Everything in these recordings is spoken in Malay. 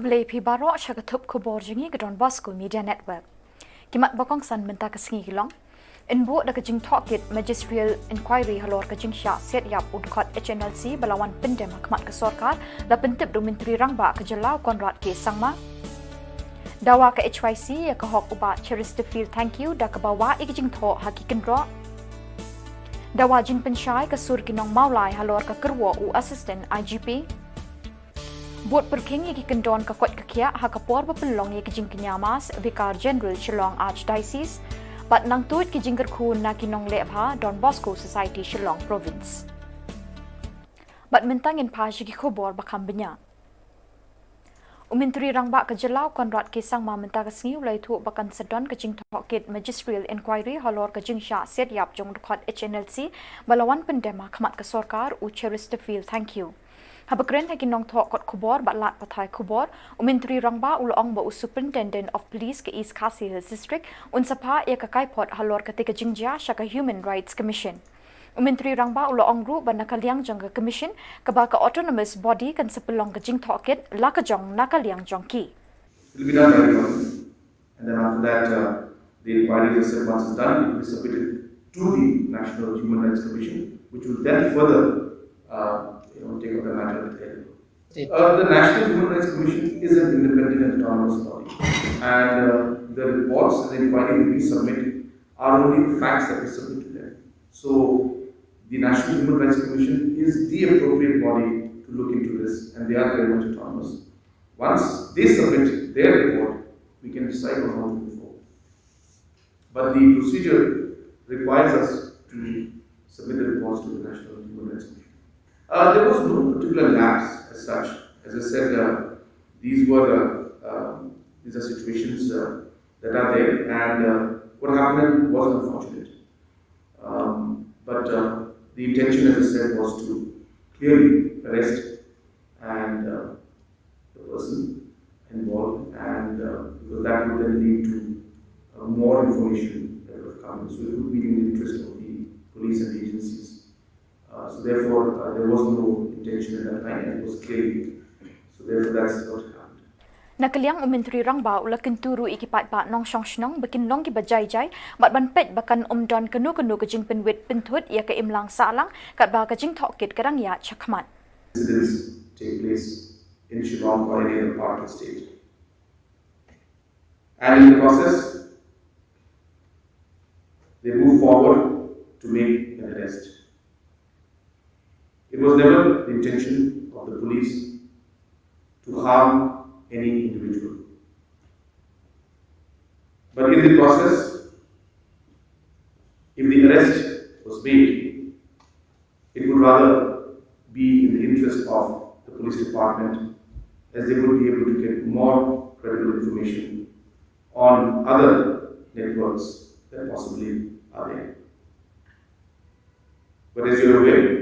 Kublai pi baro shagatup Khubor jingi gadon Bosco Media Network. Kimat bakong san menta kasingi Shillong. Inbo da kajing tokit magisterial inquiry halor kajing sya set yap udkot HNLC balawan pendem hakmat ke sorkar la pentip do Menteri Rangba Ka Jylla Konrad ke Sangma. Dawa ke HYC ya ke hok uba cheris to feel thank you da ke bawa ikajing to hakikin ro. Dawa jin pensyai ke sur kinong maulai halor ke kerwo u assistant IGP. Buat perking yang kendon ke kot kekia hakapor bepelong yang kejing kenyamas Vicar General Shillong Archdiocese bat nang tuit kejing kerkun na kinong lebha Don Bosco Society Shillong Province. Bat mentangin pagi Khubor bakam benya. Menteri Rangba Ka Jylla Konrad ke Sangma menta kesengi ulai tu bakan sedon kejing tokit magisterial inquiry halor kejing sya set yap jong rekod HNLC balawan pendema khmat ke sorkar u cheris to feel thank you. Habakren hagi nong tok kot Khubor bat lat patai Khubor, Menteri Rangba ulong ba Superintendent of Police ke East Khasi Hills District unsapa ia kakai pot halor ketika jingjia syaka Human Rights Commission. Menteri Rangba ulong group ban nakaliang jong ke commission ke ba ka autonomous body kan sepelong ke jing tokit la ka jong nakaliang jong ki. It will be done very well. And then after that, the inquiry once is done, it will be submitted to the National Human Rights Commission, which will then further take up the matter at their level. The National Human Rights Commission is an independent and autonomous body, and the reports and the inquiry that we submit are only the facts that we submit to them. So, the National Human Rights Commission is the appropriate body to look into this, and they are very much autonomous. Once they submit their report, we can decide on how to move forward. But the procedure requires us to submit the reports to the National Human Rights Commission. There was no particular lapse as such. As I said, these are situations that are there, and what happened was unfortunate. But the intention, as I said, was to clearly arrest and the person involved, and because that would then lead to more information that would have come. So it would be in the interest of the police and the agencies. So therefore, there was no intention at that time, and it was clear. So therefore, that's what happened. Nakaliang Menteri Rangba ula kenturu ikipat ba nong shong shnong bakin long ki bajai bat ban pet bakan don kenu kejing penwit pentut ia ke imlang salang kat ba kejing tokit kadang ya chakmat. Incidents take place in Shillong or any other part of the state. And in the process, they move forward to make an arrest. It was never the intention of the police to harm any individual. But in the process, if the arrest was made, it would rather be in the interest of the police department, as they would be able to get more credible information on other networks that possibly are there. But as you're aware,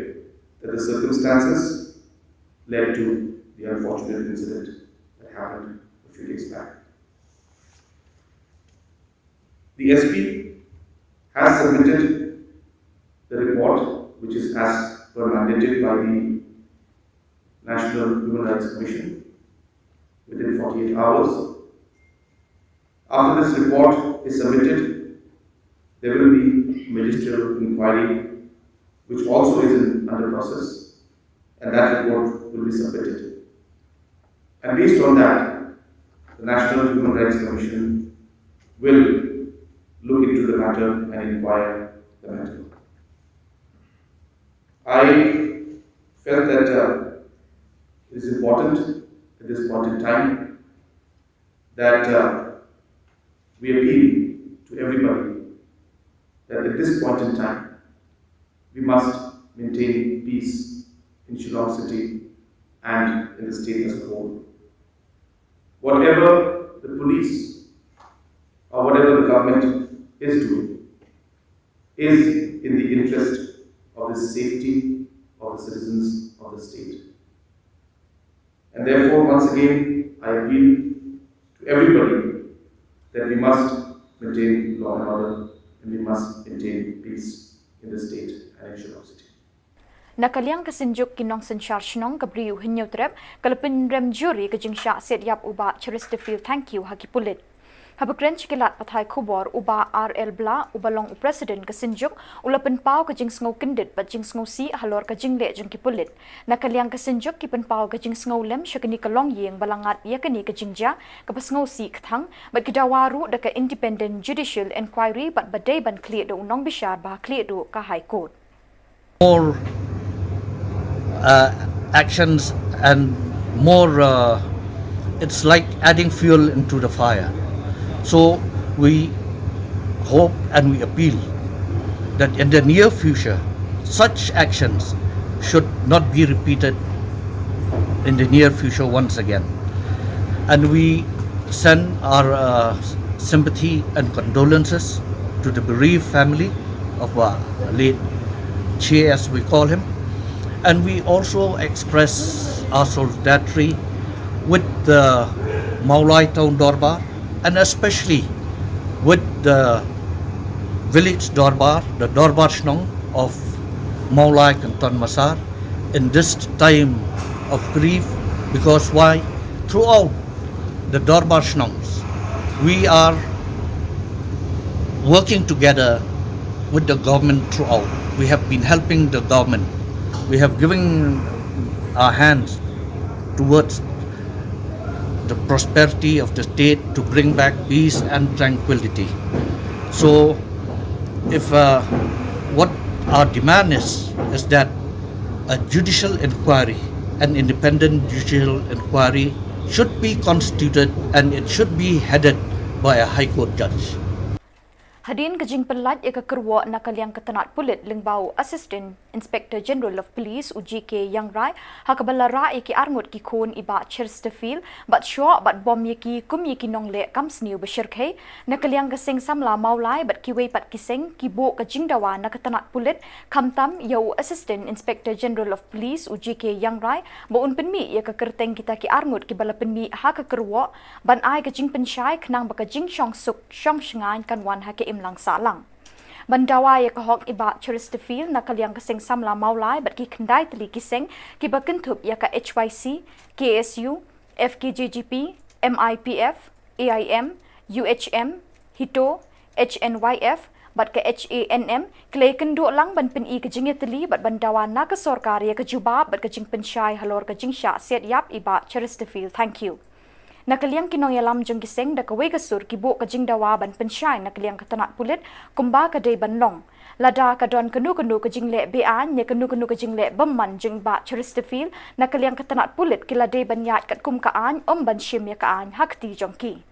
that the circumstances led to the unfortunate incident that happened a few days back. The SP has submitted the report, which is as per mandated by the National Human Rights Commission within 48 hours. After this report is submitted, there will be magisterial inquiry, which also is under process, and that report will be submitted. And based on that, the National Human Rights Commission will look into the matter and inquire the matter. I felt that it is important at this point in time that we appeal to everybody that at this point in time we must maintain peace in Shillong city and in the state as a whole. Whatever the police or whatever the government is doing is in the interest of the safety of the citizens of the state. And therefore, once again, I appeal to everybody that we must maintain law and order, and we must maintain peace in the state and in Shillong city. Nakaliang kesinjuk kinong sensyar shnong kabriu hinyo trep kalapin rem juri kajing sya set yap uba Chesterfield thank you haki pulit. Habakren chikilat pathai Khubor uba RL bla ubalong president kesinjuk ulapin pau kajing sngo kendit bajing sngo si halor kajing le jeng kipulit. Nakaliang kesinjuk kipen pau kajing sngo lem syakani kalong yeng balangat yakani kajing ja kapas sngo si kthang bat kidawaru daka independent judicial inquiry bat badai ban clear do unong bishar bah clear do ka high court. More actions and more it's like adding fuel into the fire. So we hope and we appeal that in the near future such actions should not be repeated in the near future once again, and we send our sympathy and condolences to the bereaved family of late Che, as we call him, and we also express our solidarity with the Meghalaya Town Dorbar and especially with the village Dorbar, the Dorbar Shnong of Meghalaya Kanton Masar in this time of grief, because why? Throughout the Dorbar Shnongs, we are working together with the government throughout. We have been helping the government. We have given our hands towards the prosperity of the state to bring back peace and tranquility. So, if what our demand is that a judicial inquiry, an independent judicial inquiry should be constituted and it should be headed by a High Court judge. Hadin kajing pelat ika kerwa nakaliang ketenat pulit lingbau Assistant Inspector General of Police UJK Yang Rai hakabala ra iki arngut ki khon iba Chesterfield bat shwa bat bom yaki kum yaki nong le kam sniu beshirkhe nakaliang kasing samla maulai bat kiwei pat kiseng kibo kajing dawa nakatenat pulit kamtam yau Assistant Inspector General of Police UJK Yang Rai baun penmi ika kerteng kita ki arngut ki bala penmi haka kerwa ban ai kajing pensyai knang bakajing shong suk shong shngan kanwan hake lang salang. Bandawa ya kahok iba Chesterfield nakaliang kasing samla maulai bat ki kendai teli kiseng ki bakentup ya ka HYC, KSU, FKJGP, MIPF, AIM, UHM, HITO, HNYF, bat ka HANM, klay kendo lang ban peni kajing teli bat bandawa na ka sorkar ya ka jubab bat kajing pensyai halor kajing sya set yap iba Chesterfield. Thank you. Nakaliang kinong yalam jeng kiseng da kawai kasur kibo kajing dawa ban pensyai nakaliang katanat pulit kumba kadai ban long. Lada kadon kenu kajing le bean nya kenu kajing le bemman jeng ba Chesterfield nakaliang katanat pulit kiladai ban yat kat kum kaan ban shim ya kaan hakti jongki.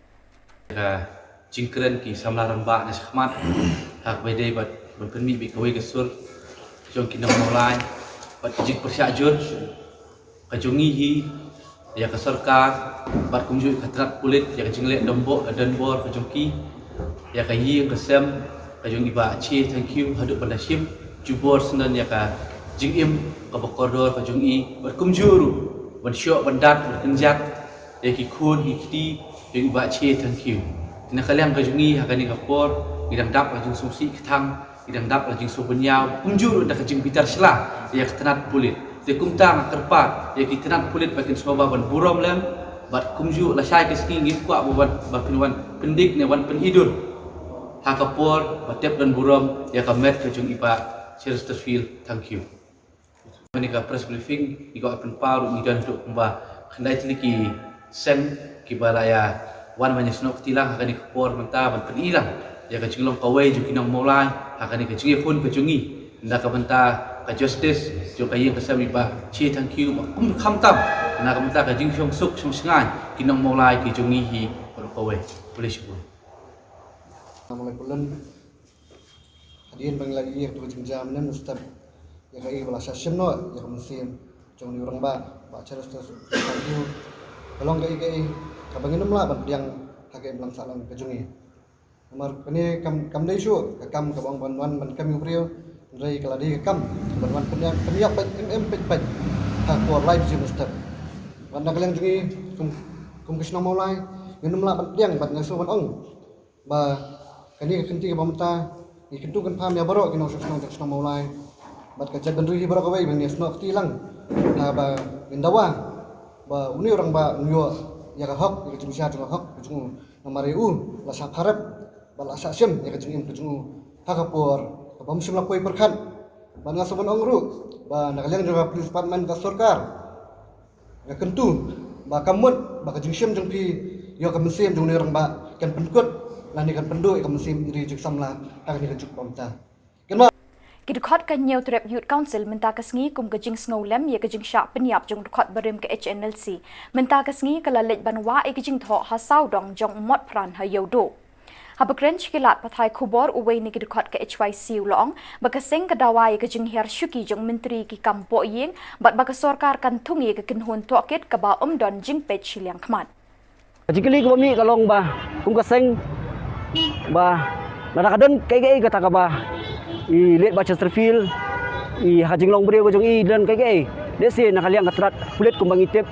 Jingkeren ki samla ramba na shkhmat hak bedai bat ban penmi bi kawai kasur jong kinong mulai bat jing persyajur kajungi hi ya ke sarkar bat kumju katrat kulit ya ke jingle dombok dan bor ke jongki ya ke yi ke sem ke jong iba chi thank you haduk pada shim jubor senan ya ke jingim ke bokordor ke jongi bat kumjuru ban syok bandat ban kenjat ya ki khun ki kiti jong iba chi thank you na kaliang ke jongi hakani ke por idang dap ke jong sumsi khang idang dap ke jong subenyau kumjuru dak ke jing bitar sela ya katrat kulit tekum tang kerpat ya kitanat kulit bakin semua ban burom lem bat kumju la syai keski ngip kwa bat pinwan pendik ne wan penhidur hakapor batep dan burom ya kamet ke jung iba Chesterfield. Thank you. Menika press briefing iko apen paru ngidan untuk kumba khendai tiliki sen kibalaya wan manyesnok tilang hakani kapor menta ban penilang ya ke jinglong kawai ju kinong molai hakani ke jingi pun ke jungi nda ka benta ka justice jo kayeng kasam iba chi thank you kum khamtam na ka benta ka jing shong suk shong sngan kinong molai ki jungi hi ro kawai boleh syukur Assalamualaikum. Hadirin lagi ya tu jam nan ustaz ya kai bala session no ya kamsin jong ni orang ba cara ustaz thank you tolong kai ka bangin mla ban yang hakai belang salam ke jungi nomor kene kam dai syu ka kam ka bang ban kami priyo rai kala di kam ban penyak pet ha ko live jing ustaz ban kalian jungi kum kisna maulai nginum la ban yang ban ngaso ban ong ba kani kenti ka bamta ikentu kan pam ya baro kinong sesno maulai bat ka jaban ruhi bara kawai bang yasno tilang na ba indawa ba uni orang ba nyo ya ka hak ya jung sha jung hak jung na mariu la sa pharap ba la sa sim ya jung im jung hakapor bam sim la koi perkhan ba nga soban ongru ba nakaliang juga police department ka sarkar ya kentu ba kamut ba ka jung sim jung pi yo ka mesim jung ni orang ba kan penkut la ni kan pendu ka mesim ri juk samla ka ni ka juk pamta Kidukot ka nhiều trep youth council menta kasngi kum ka jing snowlem ye ka jing sha penyap jong dukot berim ka HNLC menta kasngi kala lej banwa e ka jing tho ha sau dong jong mot pran ha yodo habakren chikilat pathai khubor uwei ni kidukot ka HYC ulong bakaseng ka dawai ka jing her shuki jong menteri ki kampo yeng bat baka sarkar kan thungi ka kinhun tokit ka ba don jing pech Shillong khmat Jikili ko mi kalong ba kum kaseng ba nakadon kay kata ka ba I let baca Chesterfield I hajing long beriau jong I dan kai desi nakaliang katrat kulit kumbang itip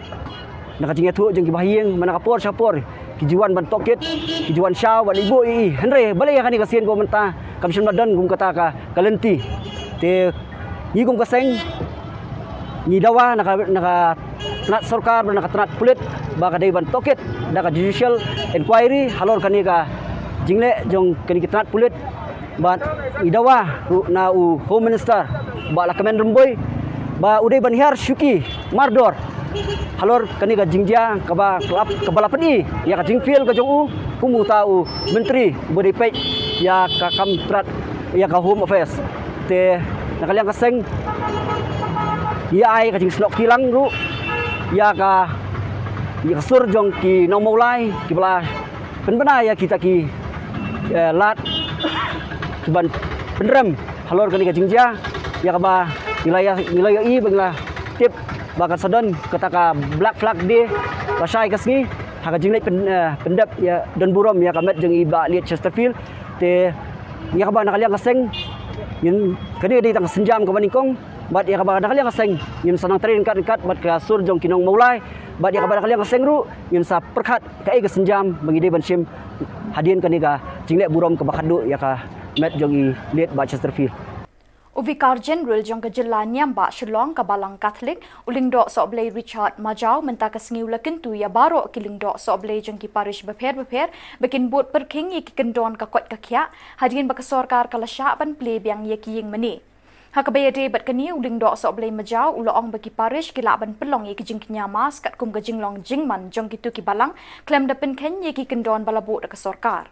nakajing atu jong kibahieng mana kapor sapor kijuan ban tokit kijuan syaw ban ibu I Henry balai kan kasien ko menta kamsion madan kum kata ka kalenti te ni kum kaseng ni dawa naka trat sarkar naka trat kulit ba kadai ban tokit naka judicial inquiry halor kan ka jingle jong kan kitrat kulit ba idawa na home minister ba la kamen rumboy ba uday banhar syuki mardor halor kani ga jingja ka ba klap ka balapan I ya ka jingfil ka jong kumu tau menteri bodi pe ya ka kamtrat ya ka home affairs te nakaliang kaseng ya ai ka jing snok tilang ru ya ka sur jong ki nong maulai ki bala penbena ya kita ki lat Cuban penrem halor kani ka jingja ya ka ba wilayah I bangla tip bakat sadon kata ka black flag de basai kasngi ha ka jinglek pendap ya don burom ya ka met jeng iba liat Chesterfield te ya ka ba nakaliang kaseng yin kani di tang senjam ka maningkong bat ya ka ba nakaliang kaseng yin sanang train kat bat ka sur jong kinong maulai bat ya ka ba nakaliang kaseng ru yin sa perkhat ka ai ka senjam bangide bansim hadien kani ka jinglek burom ka bakadu ya ka met jongi liat ba Chesterfield Uvikar General jong ka Jylla Nyamba Shillong ka balang Catholic ulingdo soblay Richard Majau menta ka sngiula kintu ya baro kilingdo soblay jong ki parish beper bekin bot perking ki kendon ka kot ka kya hadin baka sarkar kala sha ban play biang ye ki ying mani hakabaya de bat kani ulingdo soblay Majau uloong baki parish kila ban pelong ye ki jing nyamas kat kum ka jinglong jingman jong ki tu ki balang klem da pen ken ye ki kendon balabo da ka sarkar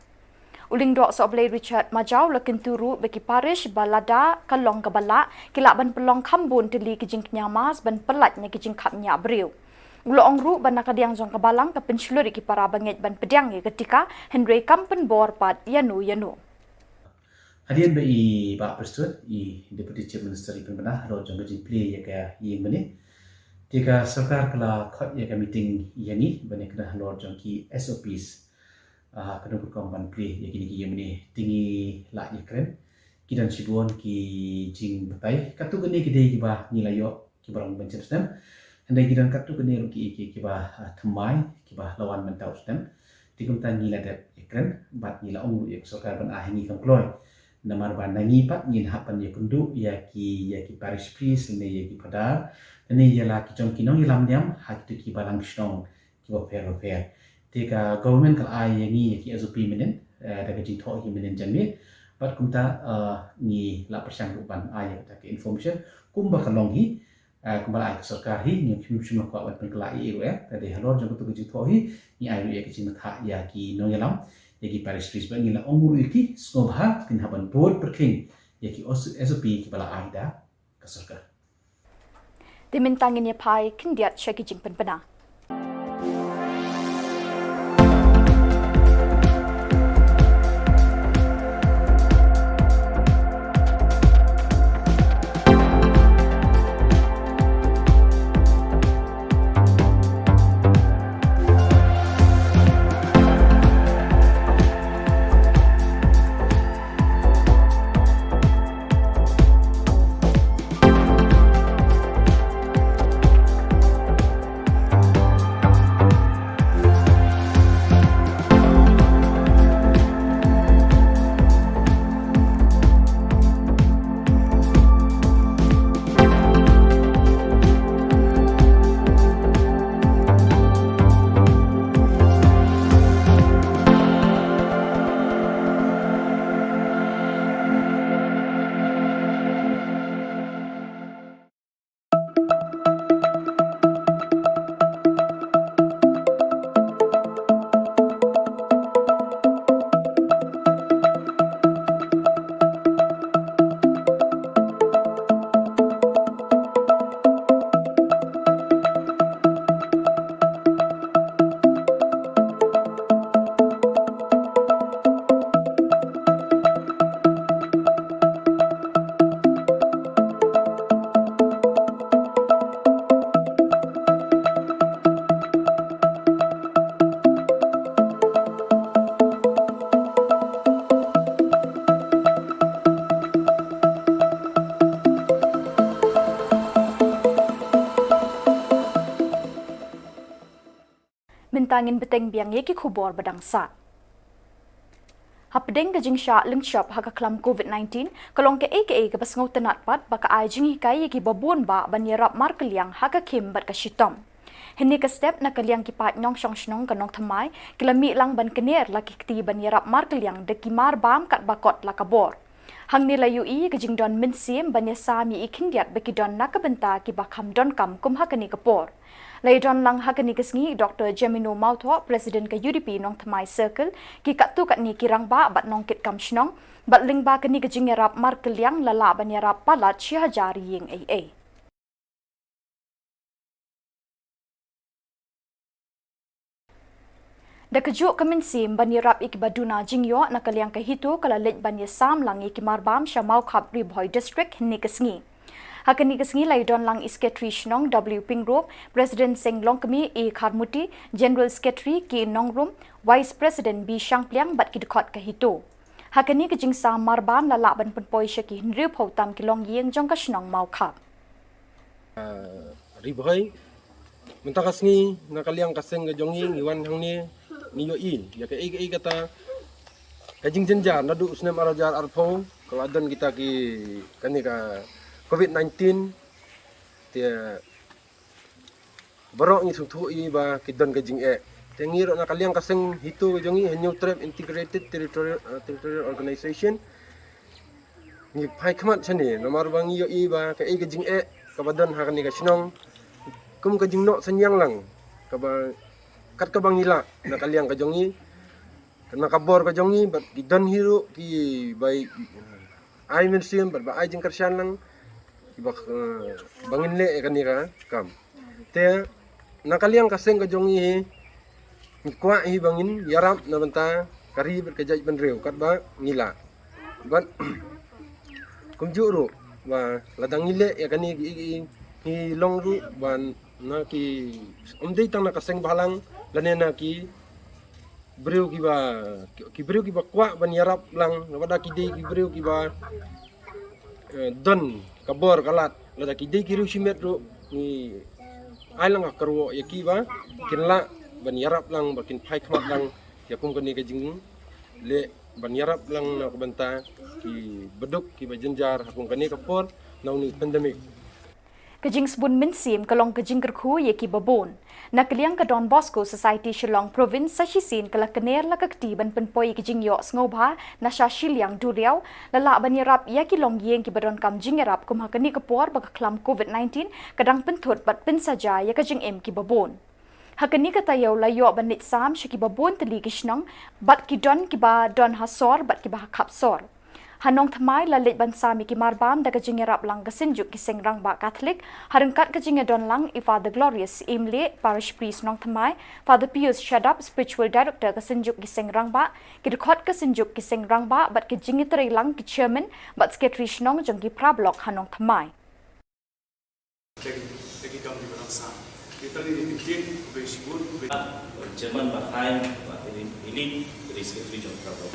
Ulingdo soblay Richard Majau lakin turu bagi parish balada kalong kabala kila ban pelong kambun teli kijing nyamas ban pelatnya kijing kapnya beriu. Ulong ru ban nakadiang jong kabalang ka pensluri ki para banget ban pedang ketika Henry Kampen bor pat yanu. Hadian bei Pak Presiden Deputy Chief Minister Ipin Benah ro jong kijing play ya ka yeng meni. Tika sarkar kala khot ya ka meeting yani bani kena lor jong ki SOPs kena berkembang play ya kini yang ini tinggi lah ya keren kidan sibuan ki jing betai katu geni kidai kiba nilayo kibarang bencen stem andai kidan katu geni ruki kiba temai kiba lawan mentau stem tikum tan nila dat ya keren bat nila ong ya sarkar ban ahingi kam kloy namar ban nangi pat ngin hapan ya kundu ya ki parish priest ne ya ki padar ne ya la ki jong kinong ilam diam hak tu ki balang shnong kiba fair Tika government kal ai ni ki SOP menen daga jing tho hi menen janmi bat kumta ni la persang upan ai ta ke information kumba kalong hi kumba ai sarkar hi ni khim ko wat pen kala i ya tade halor jang tu jing tho hi ni ai ya ki jing tha ya ki no yalam ya ki parish priest ba ni la onguru ki skobha kin haban board perking ya ki SOP ki bala ai da ka sarkar Dimintangin ya pai kindiat shaki jing penpena bintangin beteng biang ye ki khubor badangsa. Hapdeng ke jingsha lingshop haka klam COVID-19 kalong ke aka ke basngau tenat pat baka ai jingi kai ki babun ba banyerap markeliang haka kim bat ka shitom. Hini ke step na kaliang ki pat nyong shong shnong kanong thamai kilami lang ban kener laki kti banyerap markeliang de kimar bam kat bakot lakabor. Hang nila UI ke jingdon minsim banya sami ikindiat beki don nakabenta ki bakham don kam kum hakani kapor. Laidon lang hakani kesngi Dr. Jemino Mautho Presiden ke UDP nong thamai circle ki katu kat ni kirang ba bat nong kit kam shnong bat ling ba kani ke jingerap markeliang lala banyerap palat syahajari ying AA. Da kejuk keminsim banyerap ikibaduna jingyo na kaliang kehitu kala lej banya sam lang ikimarbam syamau khap ribhoi district hini kesngi. Hakani kesngi laidon lang isketri shnong W Ping Group, President Seng Longkami E Kharmuti, General Secretary Ki Nongrum, Vice President B Shangpliang bat kidkot kehitu. Hakani ke jingsa marbam lala ban penpoi syaki hinriu phautam kilong yeng jong ka shnong mau khap. Ribhoi mentakasngi nakaliang kaseng ke jonging iwan hangni niyo in ya ke kata kajing jenjar nadu usnem arajar arpo kalau adan kita ki kani ka COVID-19 dia borok ni suthu i ba kidon kajing tengir na kaliang kaseng hitu jongi New Trap Integrated Territorial Organization ni pai khamat chani nomor bang yo i ba ka kajing kabadan hakani ka shnong kum kajing no sanyang lang ka ba kat ka bang nila na kaliang ka jongi na kabor ka jongi ba kidon hiru ki bai ai mensiam ba ai jing karsyan lang ibak bangin le kani ka kam te nakaliang kaseng ka jongi kwa hi bangin yarap na banta kari berkejaj benreu kat ba ngila ban kumjuru ba ladang ngile ya kani ki longru ban na ki omdei tang na kaseng balang lanena ki breu ki ba kwa ban yarap lang wada ki dei ki breu ki ba don kabor kalat lada ki dei kiru simet ro ni ailang akarwo yaki ba kinla ban yarap lang bakin phai khmat lang yakum kani ka jing le ban yarap lang na kubanta ki beduk ki ba jenjar hakum kani kapor nauni pandemic Kajing sebun minsim kalong kajing kerku yeki babon. Nakaliang ka Don Bosco Society Shillong Province sa sisin kala kener la kakti ban penpoi kajing yok ngobha na sya Shillong Duriau lala banyerap yeki long yeng ki badon kam jingerap kum hakani kapor baka klam COVID-19 kadang penthut bat pen saja ya kajing ki babon. Hakani katayaw layo banit sam syaki babon teli kishnong bat ki ba don hasor bat ki ba kapsor. Hanong thamai lalit bansami ki marbam da kajingerap lang kasinjuk ki sengrang ba Catholic harengkat kajingedon lang i Father Glorious Imle Parish Priest nong thamai Father Pius Shadap Spiritual Director kasinjuk ki sengrang ba ki rekhot kasinjuk ki sengrang ba bat kajingetri lang ki chairman bat secretary nong jong ki prablok hanong thamai Chairman Batai ini dari secretary jong prablok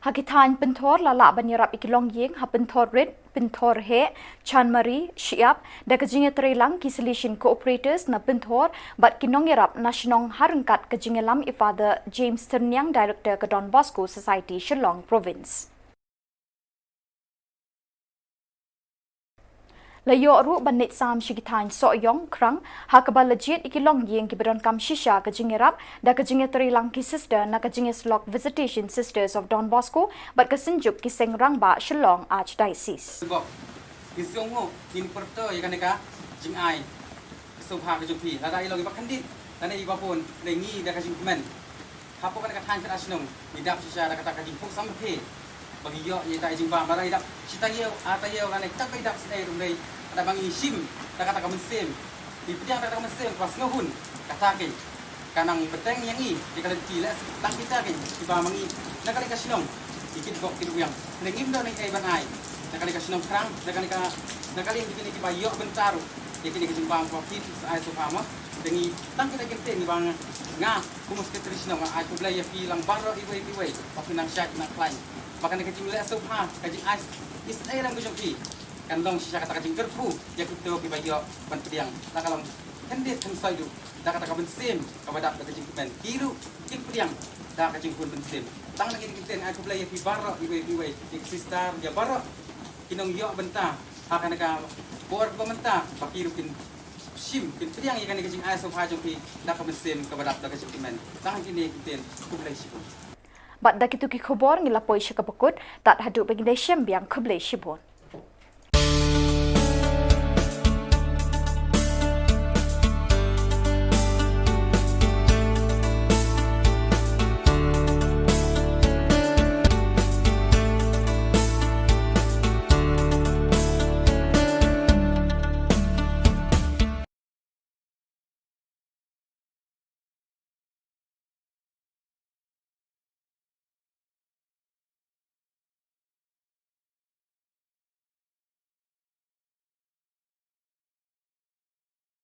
Hakitan pentor lala banyerap ikilong yeng ha pentor red pentor he chanmari shiap da kajingetri lang ki solution cooperators na pentor bat kinong yarap nasionong harengkat kajingelam i Father James Ternyang Director ke Don Bosco Society Shillong Province. Layo ru banit sam shigitan so yong krang hakaba legit ikilong yeng ki bedon kam shisha ka jingerap da ka jingetri lang ki sister na ka jingeslok visitation sisters of Don Bosco bat ka sinjuk ki sengrang ba Shillong Archdiocese Isong ho in porto ya kaneka jing ai so pha ka jupi la dai lo ki bakandit la nei ba pon nei ngi da ka jing men hapo ka tan ka asnong ni dap shisha da ka jing puk sam phe bagi yo ye dai jing ba la dai dap cita yeu ata yeu la nei tak bai dap sei rum dei ada bangi sim kata kamen sem di pediang kata kamen sem pas ngahun kata ke kanang peteng yang i di kala tila tang kita ke di ba mangi nakali ka sinong ikit bok ki yang nengim do nei ban ai nakali ka sinong krang nakali di ki ba yo bentaru ye ki ki jimbang ko ki ai so pama dengi tang kita kente ni bang nga kumus ke trisno ai ku blai fi lang baro iwe pa pinang syak na klein bahkan ke jimle so pa ka jing ai is ai ram ko joki kan long sya kata kajing kerpu ya kutu ki bayo ban pediang la kalong kandidat kan soidu da kata ka bensim ka badap da kajing men kiru kin pediang da kajing pun bensim tang lagi kita aku belai fi barok iwe sistar ya barok kinong yo benta akan ka bor ko menta pakiru kin sim kin pediang ikan kajing ai so pha jong pi da ka bensim ka badap da kajing men tang kini kita ku belai sibun Bat da kitu ki khobor ngila poi shaka pakut tat hadu bagi deshem biang khublei shibon.